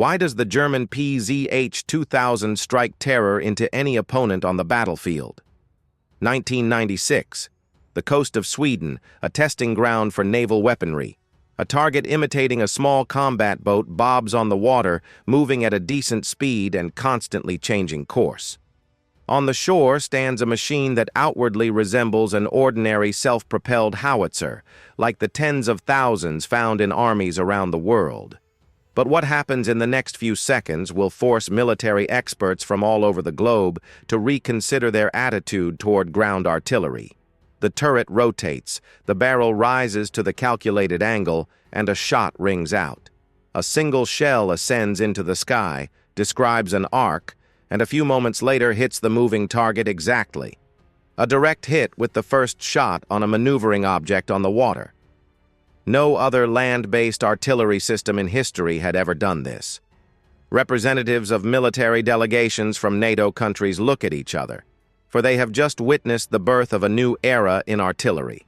Why does the German PzH 2000 strike terror into any opponent on the battlefield? 1996. The coast of Sweden, a testing ground for naval weaponry. A target imitating a small combat boat bobs on the water, moving at a decent speed and constantly changing course. On the shore stands a machine that outwardly resembles an ordinary self-propelled howitzer, like the tens of thousands found in armies around the world. But what happens in the next few seconds will force military experts from all over the globe to reconsider their attitude toward ground artillery. The turret rotates, the barrel rises to the calculated angle, and a shot rings out. A single shell ascends into the sky, describes an arc, and a few moments later hits the moving target exactly. A direct hit with the first shot on a maneuvering object on the water. No other land-based artillery system in history had ever done this. Representatives of military delegations from NATO countries look at each other, for they have just witnessed the birth of a new era in artillery.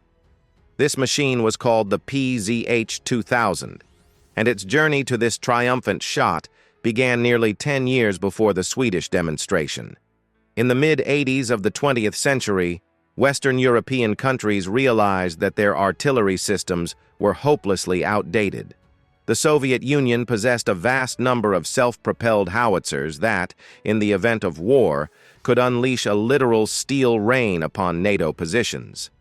This machine was called the PzH 2000, and its journey to this triumphant shot began nearly 10 years before the Swedish demonstration. In the mid-80s of the 20th century, Western European countries realized that their artillery systems were hopelessly outdated. The Soviet Union possessed a vast number of self-propelled howitzers that, in the event of war, could unleash a literal steel rain upon NATO positions.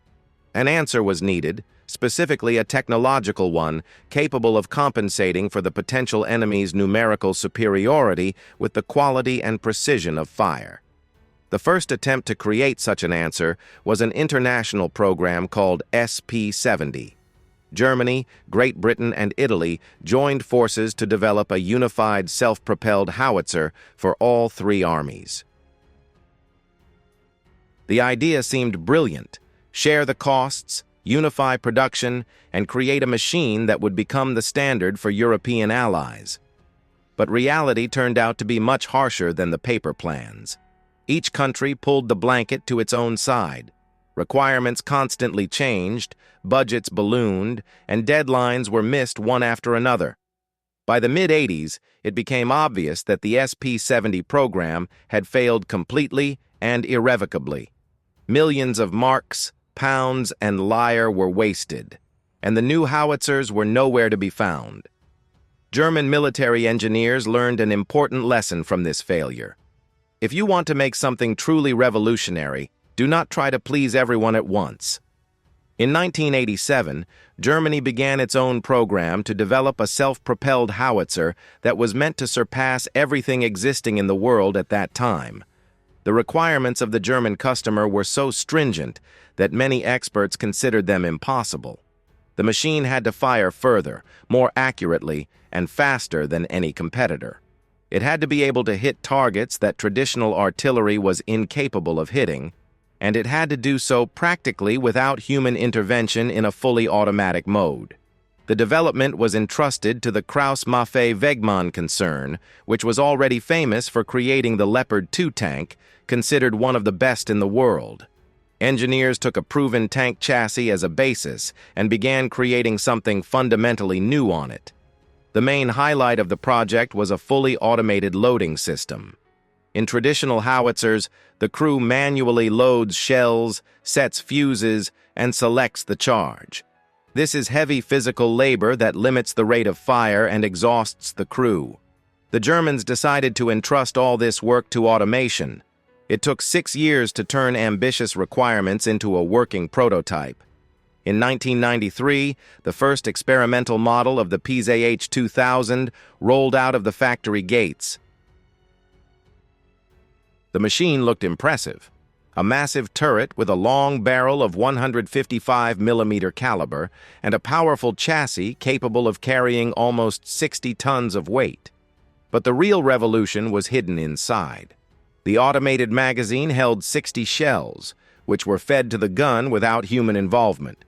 An answer was needed, specifically a technological one, capable of compensating for the potential enemy's numerical superiority with the quality and precision of fire. The first attempt to create such an answer was an international program called SP-70. Germany, Great Britain, and Italy joined forces to develop a unified self-propelled howitzer for all three armies. The idea seemed brilliant: share the costs, unify production, and create a machine that would become the standard for European allies. But reality turned out to be much harsher than the paper plans. Each country pulled the blanket to its own side. Requirements constantly changed, budgets ballooned, and deadlines were missed one after another. By the mid-80s, it became obvious that the SP-70 program had failed completely and irrevocably. Millions of marks, pounds, and lire were wasted, and the new howitzers were nowhere to be found. German military engineers learned an important lesson from this failure. If you want to make something truly revolutionary, do not try to please everyone at once. In 1987, Germany began its own program to develop a self-propelled howitzer that was meant to surpass everything existing in the world at that time. The requirements of the German customer were so stringent that many experts considered them impossible. The machine had to fire further, more accurately, and faster than any competitor. It had to be able to hit targets that traditional artillery was incapable of hitting, and it had to do so practically without human intervention in a fully automatic mode. The development was entrusted to the Krauss-Maffei-Wegmann concern, which was already famous for creating the Leopard 2 tank, considered one of the best in the world. Engineers took a proven tank chassis as a basis and began creating something fundamentally new on it. The main highlight of the project was a fully automated loading system. In traditional howitzers, the crew manually loads shells, sets fuses, and selects the charge. This is heavy physical labor that limits the rate of fire and exhausts the crew. The Germans decided to entrust all this work to automation. It took 6 years to turn ambitious requirements into a working prototype. In 1993, the first experimental model of the PzH 2000 rolled out of the factory gates. The machine looked impressive. A massive turret with a long barrel of 155mm caliber and a powerful chassis capable of carrying almost 60 tons of weight. But the real revolution was hidden inside. The automated magazine held 60 shells, which were fed to the gun without human involvement.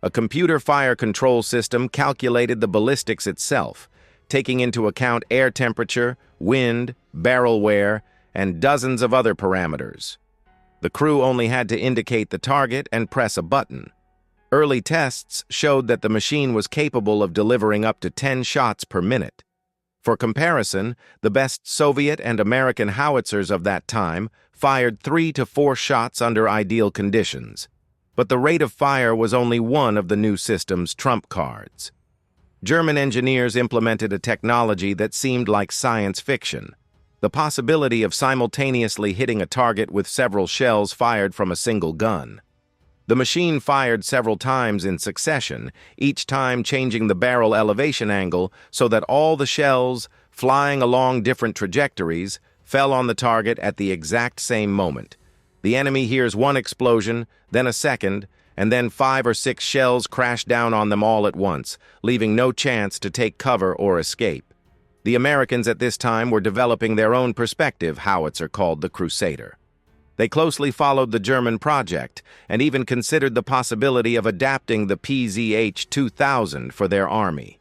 A computer fire control system calculated the ballistics itself, taking into account air temperature, wind, barrel wear, and dozens of other parameters. The crew only had to indicate the target and press a button. Early tests showed that the machine was capable of delivering up to 10 shots per minute. For comparison, the best Soviet and American howitzers of that time fired 3 to 4 shots under ideal conditions, but the rate of fire was only one of the new system's trump cards. German engineers implemented a technology that seemed like science fiction: the possibility of simultaneously hitting a target with several shells fired from a single gun. The machine fired several times in succession, each time changing the barrel elevation angle so that all the shells, flying along different trajectories, fell on the target at the exact same moment. The enemy hears one explosion, then a second, and then 5 or 6 shells crash down on them all at once, leaving no chance to take cover or escape. The Americans at this time were developing their own perspective howitzer called the Crusader. They closely followed the German project and even considered the possibility of adapting the PzH 2000 for their army.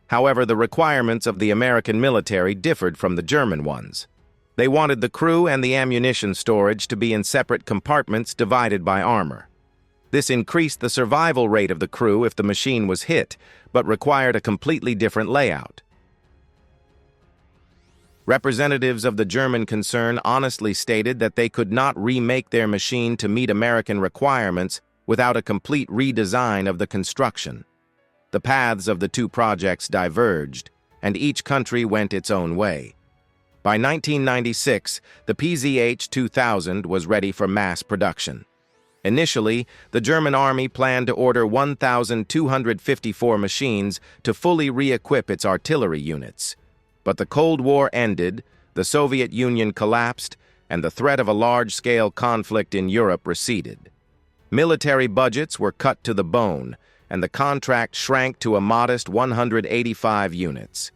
However, the requirements of the American military differed from the German ones. They wanted the crew and the ammunition storage to be in separate compartments divided by armor. This increased the survival rate of the crew if the machine was hit, but required a completely different layout. Representatives of the German concern honestly stated that they could not remake their machine to meet American requirements without a complete redesign of the construction. The paths of the two projects diverged, and each country went its own way. By 1996, the PzH 2000 was ready for mass production. Initially, the German army planned to order 1,254 machines to fully re-equip its artillery units. But the Cold War ended, the Soviet Union collapsed, and the threat of a large-scale conflict in Europe receded. Military budgets were cut to the bone, and the contract shrank to a modest 185 units.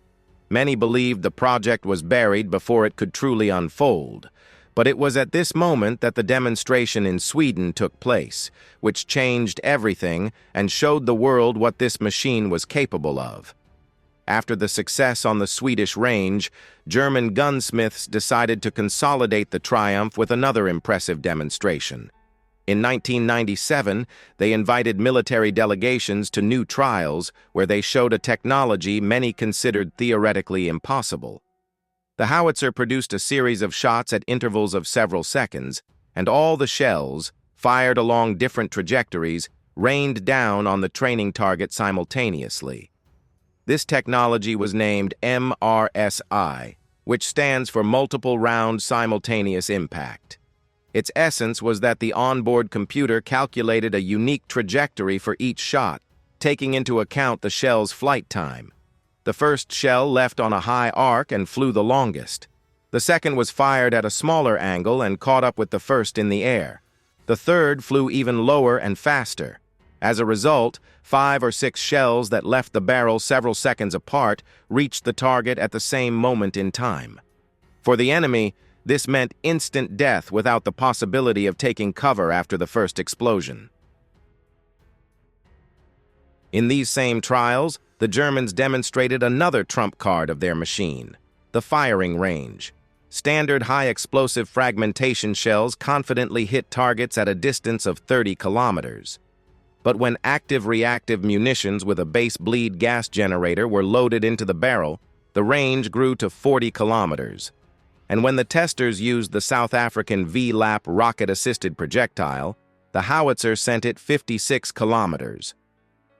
Many believed the project was buried before it could truly unfold, but it was at this moment that the demonstration in Sweden took place, which changed everything and showed the world what this machine was capable of. After the success on the Swedish range, German gunsmiths decided to consolidate the triumph with another impressive demonstration. In 1997, they invited military delegations to new trials where they showed a technology many considered theoretically impossible. The howitzer produced a series of shots at intervals of several seconds, and all the shells, fired along different trajectories, rained down on the training target simultaneously. This technology was named MRSI, which stands for Multiple Round Simultaneous Impact. Its essence was that the onboard computer calculated a unique trajectory for each shot, taking into account the shell's flight time. The first shell left on a high arc and flew the longest. The second was fired at a smaller angle and caught up with the first in the air. The third flew even lower and faster. As a result, 5 or 6 shells that left the barrel several seconds apart reached the target at the same moment in time. For the enemy, this meant instant death without the possibility of taking cover after the first explosion. In these same trials, the Germans demonstrated another trump card of their machine: the firing range. Standard high-explosive fragmentation shells confidently hit targets at a distance of 30 kilometers. But when active-reactive munitions with a base bleed gas generator were loaded into the barrel, the range grew to 40 kilometers. And when the testers used the South African VLAP rocket-assisted projectile, the howitzer sent it 56 kilometers.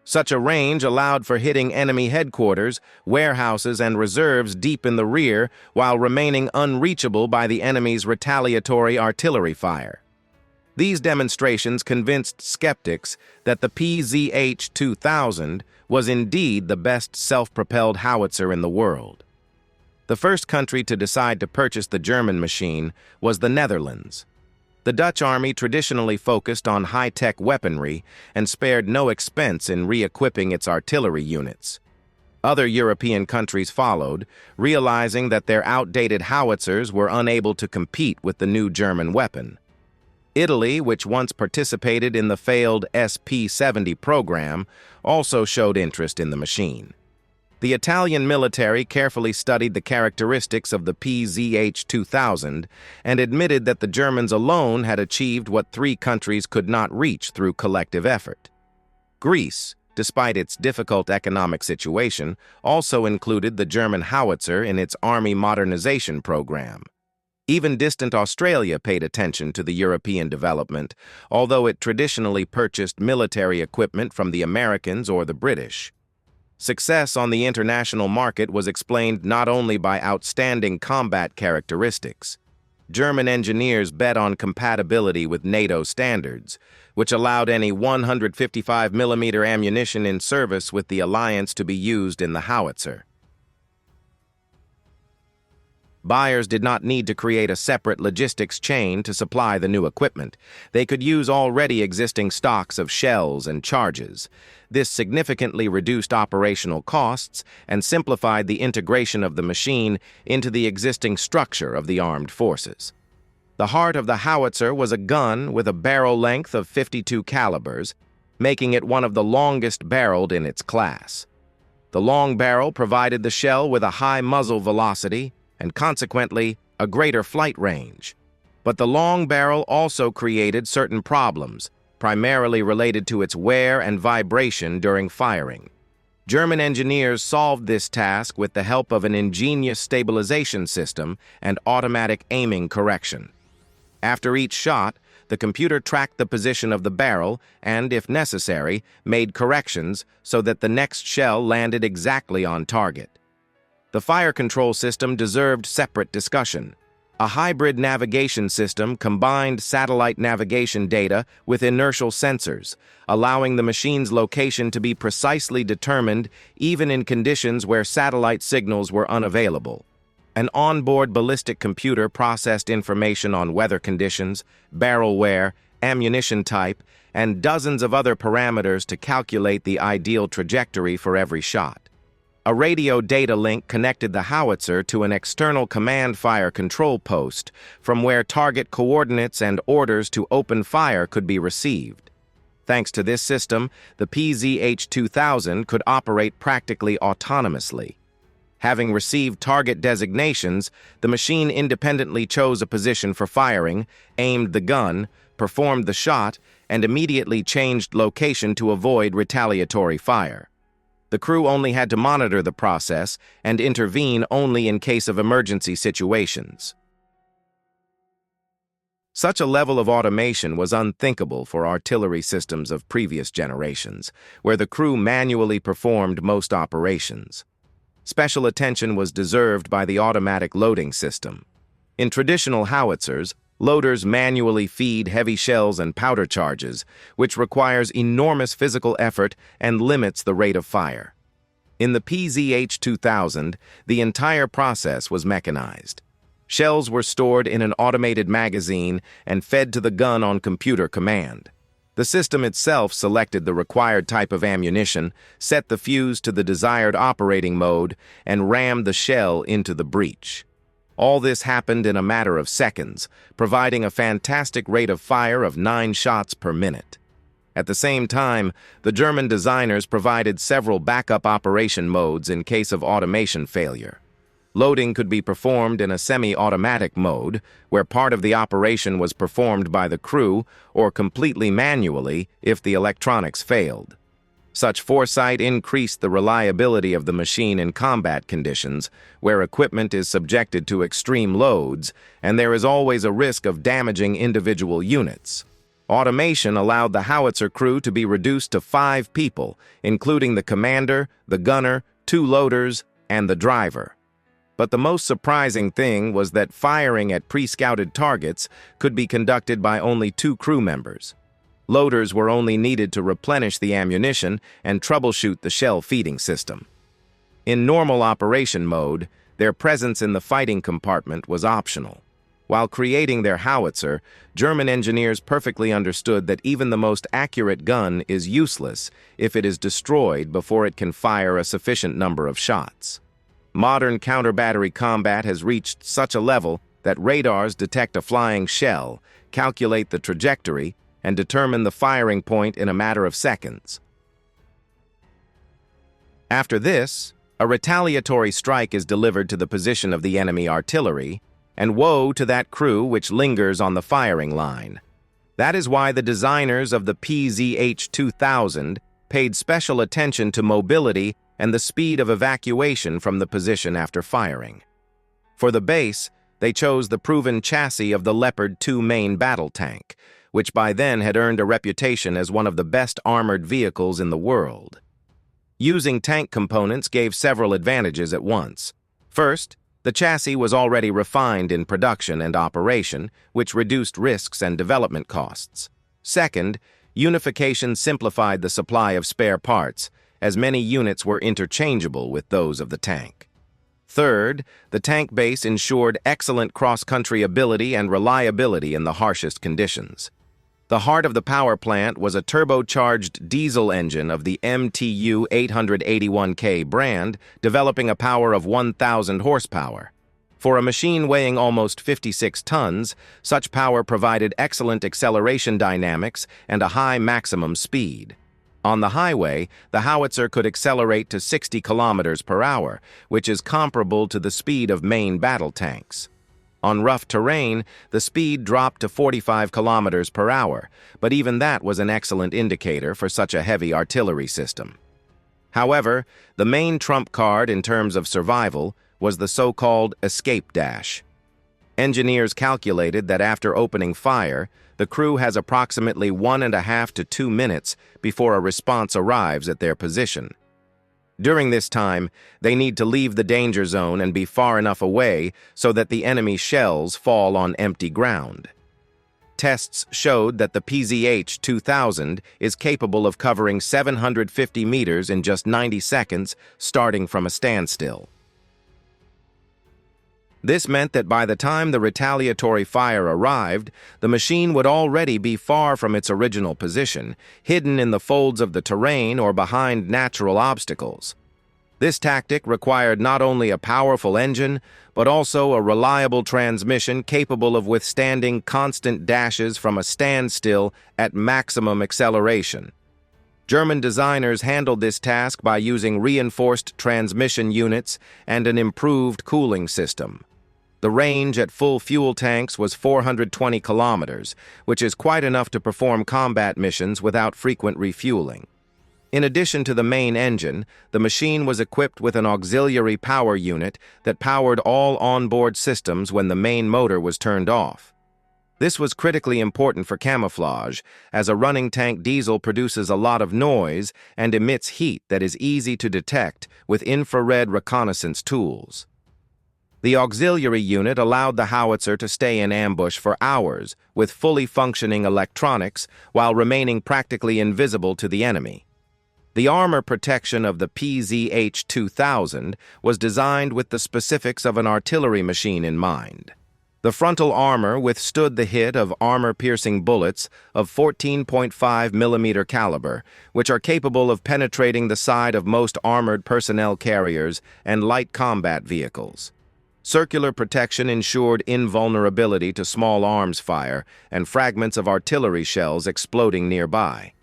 Such a range allowed for hitting enemy headquarters, warehouses, and reserves deep in the rear while remaining unreachable by the enemy's retaliatory artillery fire. These demonstrations convinced skeptics that the PzH 2000 was indeed the best self-propelled howitzer in the world. The first country to decide to purchase the German machine was the Netherlands. The Dutch army traditionally focused on high-tech weaponry and spared no expense in re-equipping its artillery units. Other European countries followed, realizing that their outdated howitzers were unable to compete with the new German weapon. Italy, which once participated in the failed SP-70 program, also showed interest in the machine. The Italian military carefully studied the characteristics of the PzH 2000 and admitted that the Germans alone had achieved what 3 countries could not reach through collective effort. Greece, despite its difficult economic situation, also included the German howitzer in its army modernization program. Even distant Australia paid attention to the European development, although it traditionally purchased military equipment from the Americans or the British. Success on the international market was explained not only by outstanding combat characteristics. German engineers bet on compatibility with NATO standards, which allowed any 155mm ammunition in service with the alliance to be used in the howitzer. Buyers did not need to create a separate logistics chain to supply the new equipment. They could use already existing stocks of shells and charges. This significantly reduced operational costs and simplified the integration of the machine into the existing structure of the armed forces. The heart of the howitzer was a gun with a barrel length of 52 calibers, making it one of the longest barreled in its class. The long barrel provided the shell with a high muzzle velocity and consequently a greater flight range. But the long barrel also created certain problems, primarily related to its wear and vibration during firing. German engineers solved this task with the help of an ingenious stabilization system and automatic aiming correction. After each shot, the computer tracked the position of the barrel and, if necessary, made corrections so that the next shell landed exactly on target. The fire control system deserved separate discussion. A hybrid navigation system combined satellite navigation data with inertial sensors, allowing the machine's location to be precisely determined even in conditions where satellite signals were unavailable. An onboard ballistic computer processed information on weather conditions, barrel wear, ammunition type, and dozens of other parameters to calculate the ideal trajectory for every shot. A radio data link connected the howitzer to an external command fire control post, from where target coordinates and orders to open fire could be received. Thanks to this system, the PzH 2000 could operate practically autonomously. Having received target designations, the machine independently chose a position for firing, aimed the gun, performed the shot, and immediately changed location to avoid retaliatory fire. The crew only had to monitor the process and intervene only in case of emergency situations. Such a level of automation was unthinkable for artillery systems of previous generations, where the crew manually performed most operations. Special attention was deserved by the automatic loading system. In traditional howitzers, loaders manually feed heavy shells and powder charges, which requires enormous physical effort and limits the rate of fire. In the PzH 2000, the entire process was mechanized. Shells were stored in an automated magazine and fed to the gun on computer command. The system itself selected the required type of ammunition, set the fuse to the desired operating mode, and rammed the shell into the breech. All this happened in a matter of seconds, providing a fantastic rate of fire of 9 shots per minute. At the same time, the German designers provided several backup operation modes in case of automation failure. Loading could be performed in a semi-automatic mode, where part of the operation was performed by the crew, or completely manually if the electronics failed. Such foresight increased the reliability of the machine in combat conditions, where equipment is subjected to extreme loads, and there is always a risk of damaging individual units. Automation allowed the howitzer crew to be reduced to 5 people, including the commander, the gunner, 2 loaders, and the driver. But the most surprising thing was that firing at pre-scouted targets could be conducted by only 2 crew members. Loaders were only needed to replenish the ammunition and troubleshoot the shell feeding system. In normal operation mode, their presence in the fighting compartment was optional. While creating their howitzer, German engineers perfectly understood that even the most accurate gun is useless if it is destroyed before it can fire a sufficient number of shots. Modern counter-battery combat has reached such a level that radars detect a flying shell, calculate the trajectory, and determine the firing point in a matter of seconds. After this, a retaliatory strike is delivered to the position of the enemy artillery, and woe to that crew which lingers on the firing line. That is why the designers of the PzH 2000 paid special attention to mobility and the speed of evacuation from the position after firing. For the base, they chose the proven chassis of the Leopard 2 main battle tank, which by then had earned a reputation as one of the best armored vehicles in the world. Using tank components gave several advantages at once. First, the chassis was already refined in production and operation, which reduced risks and development costs. Second, unification simplified the supply of spare parts, as many units were interchangeable with those of the tank. Third, the tank base ensured excellent cross-country ability and reliability in the harshest conditions. The heart of the power plant was a turbocharged diesel engine of the MTU 881K brand, developing a power of 1,000 horsepower. For a machine weighing almost 56 tons, such power provided excellent acceleration dynamics and a high maximum speed. On the highway, the howitzer could accelerate to 60 kilometers per hour, which is comparable to the speed of main battle tanks. On rough terrain, the speed dropped to 45 kilometers per hour, but even that was an excellent indicator for such a heavy artillery system. However, the main trump card in terms of survival was the so-called escape dash. Engineers calculated that after opening fire, the crew has approximately 1.5 to 2 minutes before a response arrives at their position. During this time, they need to leave the danger zone and be far enough away so that the enemy shells fall on empty ground. Tests showed that the PzH 2000 is capable of covering 750 meters in just 90 seconds, starting from a standstill. This meant that by the time the retaliatory fire arrived, the machine would already be far from its original position, hidden in the folds of the terrain or behind natural obstacles. This tactic required not only a powerful engine, but also a reliable transmission capable of withstanding constant dashes from a standstill at maximum acceleration. German designers handled this task by using reinforced transmission units and an improved cooling system. The range at full fuel tanks was 420 kilometers, which is quite enough to perform combat missions without frequent refueling. In addition to the main engine, the machine was equipped with an auxiliary power unit that powered all onboard systems when the main motor was turned off. This was critically important for camouflage, as a running tank diesel produces a lot of noise and emits heat that is easy to detect with infrared reconnaissance tools. The auxiliary unit allowed the howitzer to stay in ambush for hours with fully functioning electronics while remaining practically invisible to the enemy. The armor protection of the PzH 2000 was designed with the specifics of an artillery machine in mind. The frontal armor withstood the hit of armor-piercing bullets of 14.5 millimeter caliber, which are capable of penetrating the side of most armored personnel carriers and light combat vehicles. Circular protection ensured invulnerability to small arms fire and fragments of artillery shells exploding nearby.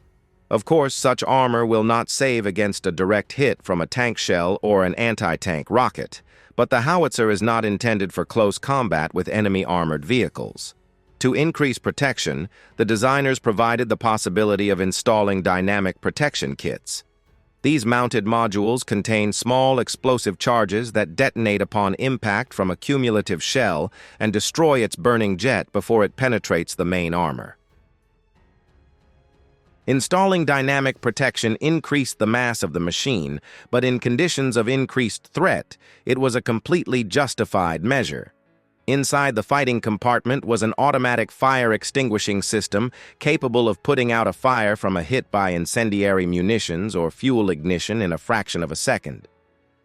Of course, such armor will not save against a direct hit from a tank shell or an anti-tank rocket, but the howitzer is not intended for close combat with enemy armored vehicles. To increase protection, the designers provided the possibility of installing dynamic protection kits. These mounted modules contain small explosive charges that detonate upon impact from a cumulative shell and destroy its burning jet before it penetrates the main armor. Installing dynamic protection increased the mass of the machine, but in conditions of increased threat, it was a completely justified measure. Inside the fighting compartment was an automatic fire extinguishing system capable of putting out a fire from a hit by incendiary munitions or fuel ignition in a fraction of a second.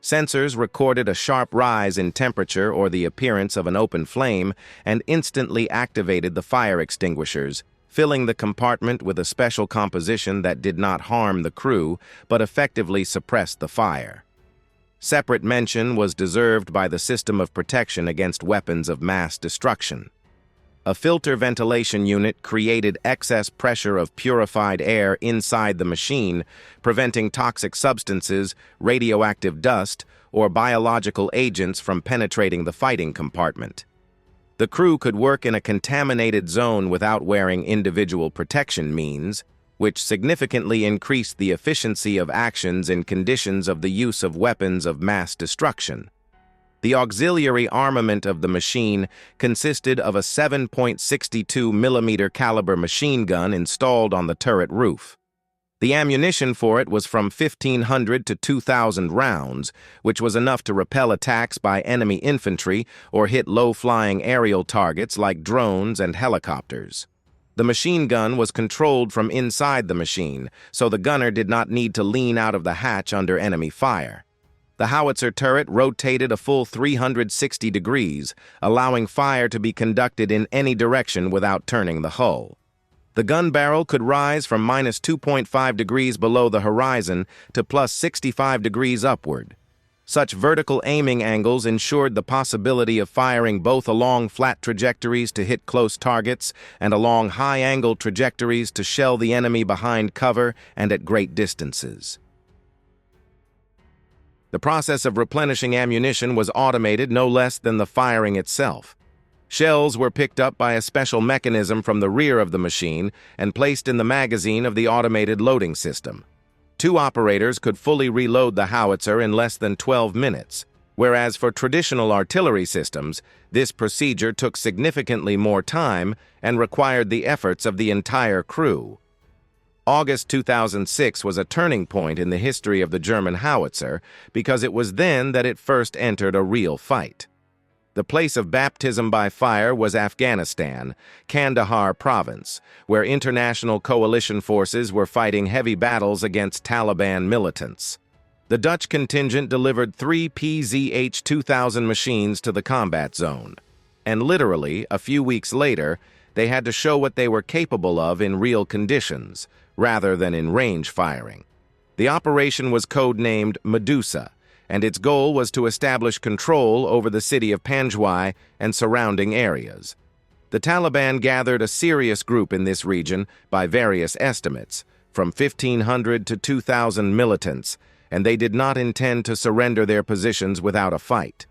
Sensors recorded a sharp rise in temperature or the appearance of an open flame and instantly activated the fire extinguishers, filling the compartment with a special composition that did not harm the crew but effectively suppressed the fire. Separate mention was deserved by the system of protection against weapons of mass destruction. A filter ventilation unit created excess pressure of purified air inside the machine, preventing toxic substances, radioactive dust, or biological agents from penetrating the fighting compartment. The crew could work in a contaminated zone without wearing individual protection means, which significantly increased the efficiency of actions in conditions of the use of weapons of mass destruction. The auxiliary armament of the machine consisted of a 7.62 millimeter caliber machine gun installed on the turret roof. The ammunition for it was from 1,500 to 2,000 rounds, which was enough to repel attacks by enemy infantry or hit low-flying aerial targets like drones and helicopters. The machine gun was controlled from inside the machine, so the gunner did not need to lean out of the hatch under enemy fire. The howitzer turret rotated a full 360 degrees, allowing fire to be conducted in any direction without turning the hull. The gun barrel could rise from -2.5 degrees below the horizon to +65 degrees upward. Such vertical aiming angles ensured the possibility of firing both along flat trajectories to hit close targets and along high-angle trajectories to shell the enemy behind cover and at great distances. The process of replenishing ammunition was automated no less than the firing itself. Shells were picked up by a special mechanism from the rear of the machine and placed in the magazine of the automated loading system. 2 operators could fully reload the howitzer in less than 12 minutes, whereas for traditional artillery systems, this procedure took significantly more time and required the efforts of the entire crew. August 2006 was a turning point in the history of the German howitzer because it was then that it first entered a real fight. The place of baptism by fire was Afghanistan, Kandahar province, where international coalition forces were fighting heavy battles against Taliban militants. The Dutch contingent delivered 3 PzH 2000 machines to the combat zone, and literally, a few weeks later, they had to show what they were capable of in real conditions, rather than in range firing. The operation was codenamed Medusa, and its goal was to establish control over the city of Panjwai and surrounding areas. The Taliban gathered a serious group in this region by various estimates, from 1,500 to 2,000 militants, and they did not intend to surrender their positions without a fight.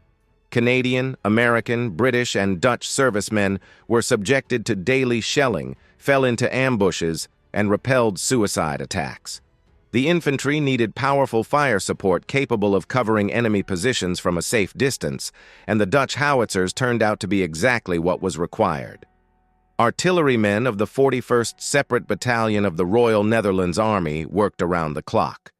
Canadian, American, British, and Dutch servicemen were subjected to daily shelling, fell into ambushes, and repelled suicide attacks. The infantry needed powerful fire support capable of covering enemy positions from a safe distance, and the Dutch howitzers turned out to be exactly what was required. Artillerymen of the 41st Separate Battalion of the Royal Netherlands Army worked around the clock.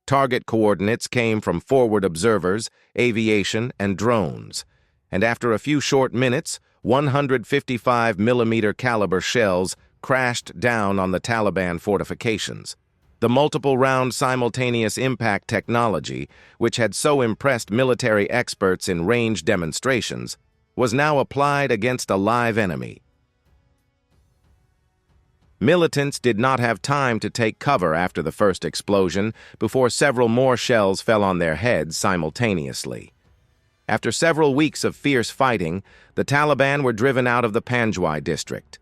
Target coordinates came from forward observers, aviation, and drones, and after a few short minutes, 155 millimeter caliber shells crashed down on the Taliban fortifications. The multiple-round simultaneous impact technology, which had so impressed military experts in range demonstrations, was now applied against a live enemy. Militants did not have time to take cover after the first explosion before several more shells fell on their heads simultaneously. After several weeks of fierce fighting, the Taliban were driven out of the Panjwai district.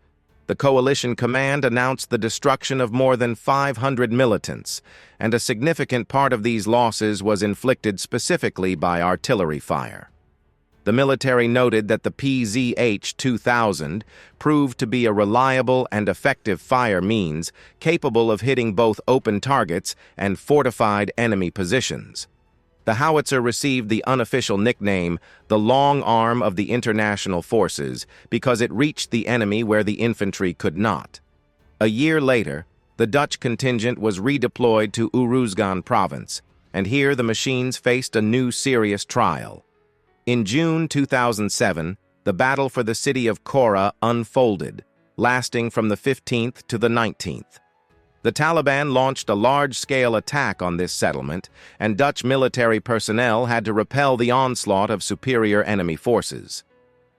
The coalition command announced the destruction of more than 500 militants, and a significant part of these losses was inflicted specifically by artillery fire. The military noted that the PzH 2000 proved to be a reliable and effective fire means capable of hitting both open targets and fortified enemy positions. The howitzer received the unofficial nickname, the long arm of the international forces, because it reached the enemy where the infantry could not. A year later, the Dutch contingent was redeployed to Uruzgan province, and here the machines faced a new serious trial. In June 2007, the battle for the city of Kora unfolded, lasting from the 15th to the 19th. The Taliban launched a large-scale attack on this settlement, and Dutch military personnel had to repel the onslaught of superior enemy forces.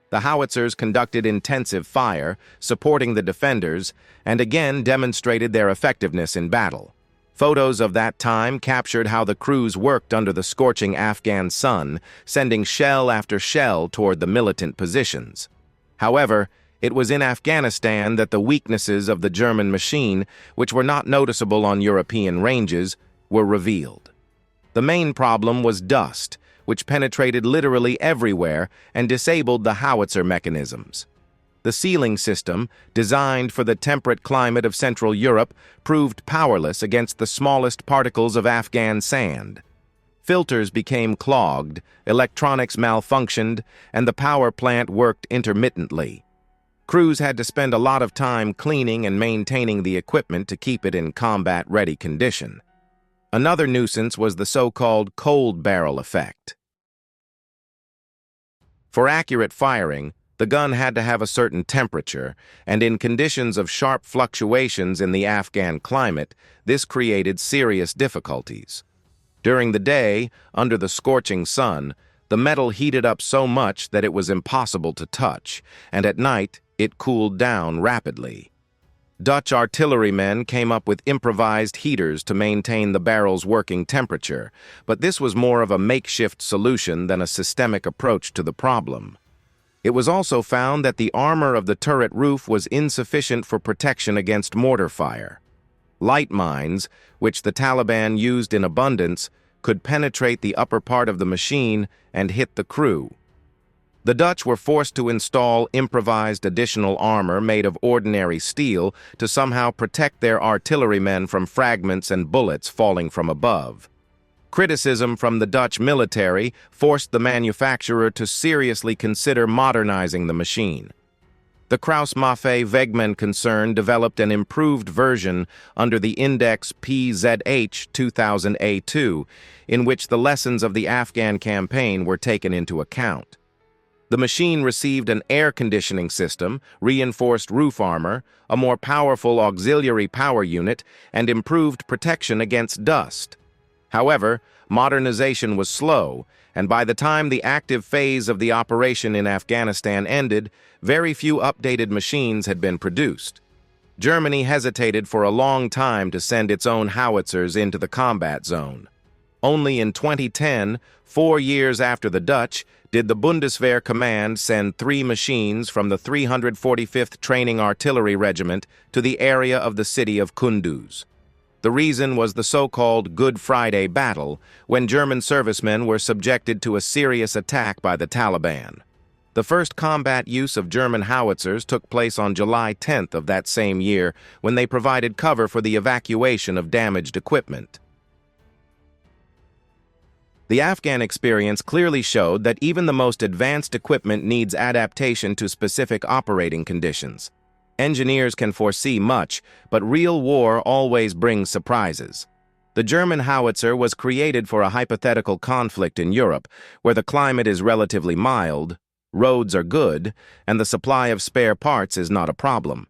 The howitzers conducted intensive fire, supporting the defenders, and again demonstrated their effectiveness in battle. Photos of that time captured how the crews worked under the scorching Afghan sun, sending shell after shell toward the militant positions. However, it was in Afghanistan that the weaknesses of the German machine, which were not noticeable on European ranges, were revealed. The main problem was dust, which penetrated literally everywhere and disabled the howitzer mechanisms. The sealing system, designed for the temperate climate of Central Europe, proved powerless against the smallest particles of Afghan sand. Filters became clogged, electronics malfunctioned, and the power plant worked intermittently. Crews had to spend a lot of time cleaning and maintaining the equipment to keep it in combat-ready condition. Another nuisance was the so-called cold barrel effect. For accurate firing, the gun had to have a certain temperature, and in conditions of sharp fluctuations in the Afghan climate, this created serious difficulties. During the day, under the scorching sun, the metal heated up so much that it was impossible to touch, and at night, it cooled down rapidly. Dutch artillerymen came up with improvised heaters to maintain the barrel's working temperature, but this was more of a makeshift solution than a systemic approach to the problem. It was also found that the armor of the turret roof was insufficient for protection against mortar fire. Light mines, which the Taliban used in abundance, could penetrate the upper part of the machine and hit the crew. The Dutch were forced to install improvised additional armor made of ordinary steel to somehow protect their artillerymen from fragments and bullets falling from above. Criticism from the Dutch military forced the manufacturer to seriously consider modernizing the machine. The Krauss-Maffei-Wegmann concern developed an improved version under the index PzH 2000A2, in which the lessons of the Afghan campaign were taken into account. The machine received an air conditioning system, reinforced roof armor, a more powerful auxiliary power unit, and improved protection against dust. However, modernization was slow, and by the time the active phase of the operation in Afghanistan ended, very few updated machines had been produced. Germany hesitated for a long time to send its own howitzers into the combat zone. Only in 2010, 4 years after the Dutch, did the Bundeswehr Command send 3 machines from the 345th Training Artillery Regiment to the area of the city of Kunduz. The reason was the so-called Good Friday battle, when German servicemen were subjected to a serious attack by the Taliban. The first combat use of German howitzers took place on July 10th of that same year, when they provided cover for the evacuation of damaged equipment. The Afghan experience clearly showed that even the most advanced equipment needs adaptation to specific operating conditions. Engineers can foresee much, but real war always brings surprises. The German howitzer was created for a hypothetical conflict in Europe, where the climate is relatively mild, roads are good, and the supply of spare parts is not a problem.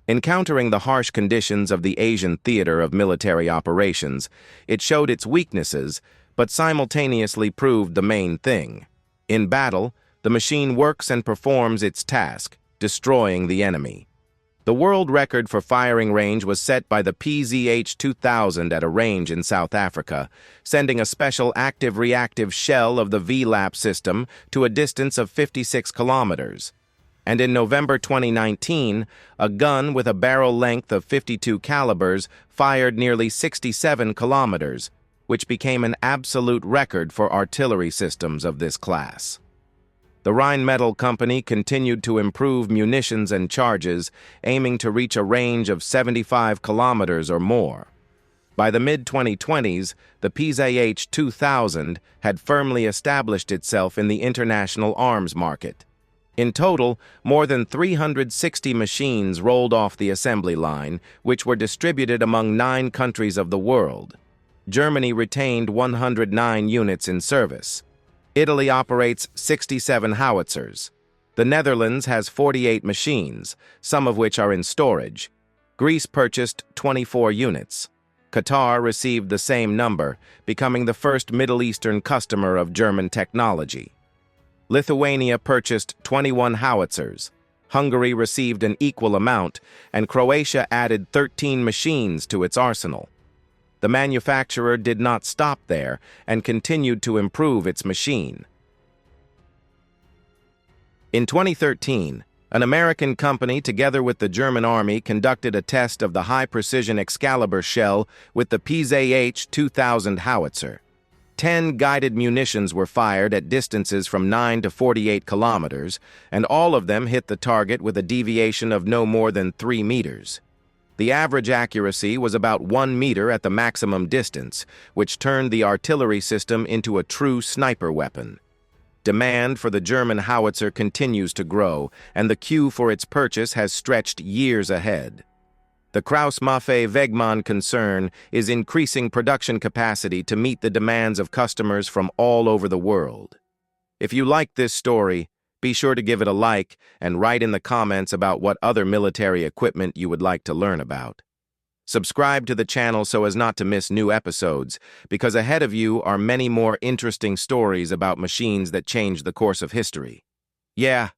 Encountering the harsh conditions of the Asian theater of military operations, it showed its weaknesses, but simultaneously proved the main thing. In battle, the machine works and performs its task, destroying the enemy. The world record for firing range was set by the PzH 2000 at a range in South Africa, sending a special active-reactive shell of the VLAP system to a distance of 56 kilometers. And in November 2019, a gun with a barrel length of 52 calibers fired nearly 67 kilometers, which became an absolute record for artillery systems of this class. The Rheinmetall Company continued to improve munitions and charges, aiming to reach a range of 75 kilometers or more. By the mid-2020s, the PzH 2000 had firmly established itself in the international arms market. In total, more than 360 machines rolled off the assembly line, which were distributed among 9 countries of the world. Germany retained 109 units in service. Italy operates 67 howitzers. The Netherlands has 48 machines, some of which are in storage. Greece purchased 24 units. Qatar received the same number, becoming the first Middle Eastern customer of German technology. Lithuania purchased 21 howitzers. Hungary received an equal amount, and Croatia added 13 machines to its arsenal. The manufacturer did not stop there and continued to improve its machine. In 2013, an American company together with the German Army conducted a test of the high-precision Excalibur shell with the PzH 2000 howitzer. 10 guided munitions were fired at distances from 9 to 48 kilometers, and all of them hit the target with a deviation of no more than 3 meters. The average accuracy was about 1 meter at the maximum distance, which turned the artillery system into a true sniper weapon. Demand for the German howitzer continues to grow, and the queue for its purchase has stretched years ahead. The Krauss-Maffei-Wegmann concern is increasing production capacity to meet the demands of customers from all over the world. If you like this story, be sure to give it a like and write in the comments about what other military equipment you would like to learn about. Subscribe to the channel so as not to miss new episodes, because ahead of you are many more interesting stories about machines that change the course of history. Yeah,